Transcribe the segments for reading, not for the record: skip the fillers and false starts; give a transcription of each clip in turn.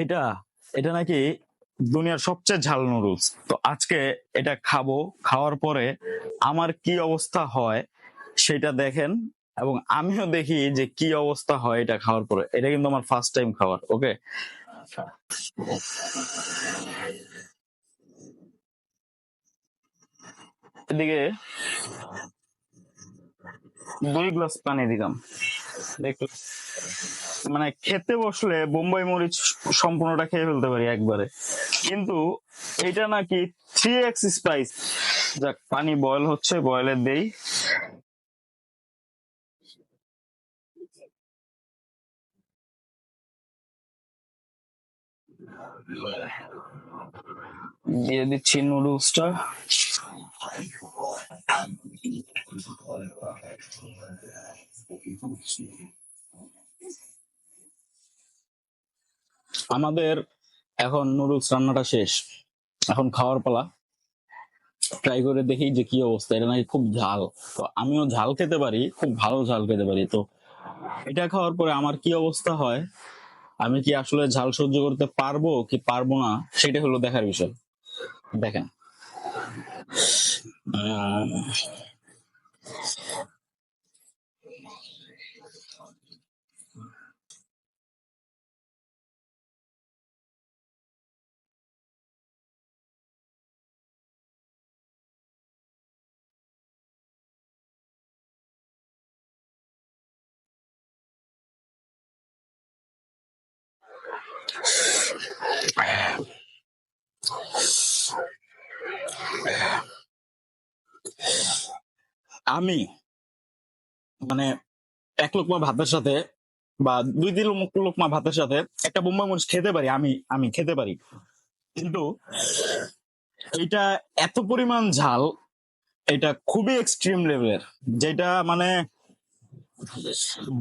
এটা এটা নাকি দুনিয়ার সবচেয়ে ঝাল নুডলস। তো আজকে এটা খাবো, খাওয়ার পরে আমার কি অবস্থা হয় সেটা দেখেন, এবং আমিও দেখি যে কি অবস্থা হয় এটা খাওয়ার পরে। এটা কিন্তু আমার ফার্স্ট টাইম খাওয়ার। ওকে, এদিকে 2 গ্লাস পানি দিলাম। দেখো, মানে খেতে বসলে বোম্বাই মরিচ সম্পূর্ণটা খেয়ে ফেলতে পারি একবারে, কিন্তু এটা নাকি 3x স্পাইস। যাক, পানি বয়েল হচ্ছে, বয়েলে দেই। দিয়ে দিচ্ছি নুডলসটা। আমাদের এখন নুডলস রান্নাটা শেষ, এখন খাওয়ার পালা। ট্রাই করে দেখি যে কি অবস্থা। এটা নাকি খুব ঝাল, তো আমিও ঝাল খেতে পারি, খুব ভালো ঝাল খেতে পারি। তো এটা খাওয়ার পরে আমার কি অবস্থা হয়, আমি কি আসলে ঝাল সহ্য করতে পারবো কি পারবো না, সেটা হলো দেখার বিষয়। দেখেন, আমি মানে 1 লোকমা ভাতের সাথে বা 2-3 লোকমা ভাতের সাথে একটা বোম্বাই মরিচ খেতে পারি, আমি আমি খেতে পারি। কিন্তু এটা এত পরিমাণ ঝাল, এটা খুবই এক্সট্রিম লেভেলের, যেটা মানে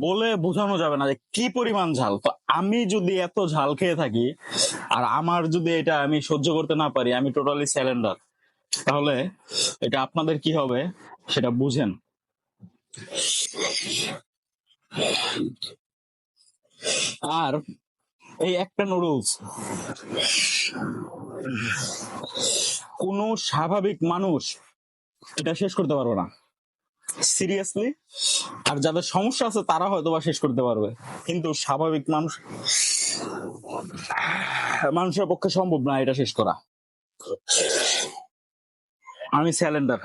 বলে বোঝানো যাবে না যে কি পরিমাণ ঝাল। তো আমি যদি এত ঝাল খেয়ে থাকি, আর আমার যদি এটা আমি সহ্য করতে না পারি, আমি টোটালি স্যালেন্ডার, তাহলে এটা আপনাদের কি হবে সেটা বুঝেন। আর এই একটা নুডলস কোন স্বাভাবিক মানুষ এটা শেষ করতে পারবে না, সিরিয়াসলি। আর যাদের সমস্যা আছে তারা হয়তো বা শেষ করতে পারবে, কিন্তু স্বাভাবিক মানুষের পক্ষে সম্ভব না এটা শেষ করা। আমি স্যালেন্ডার।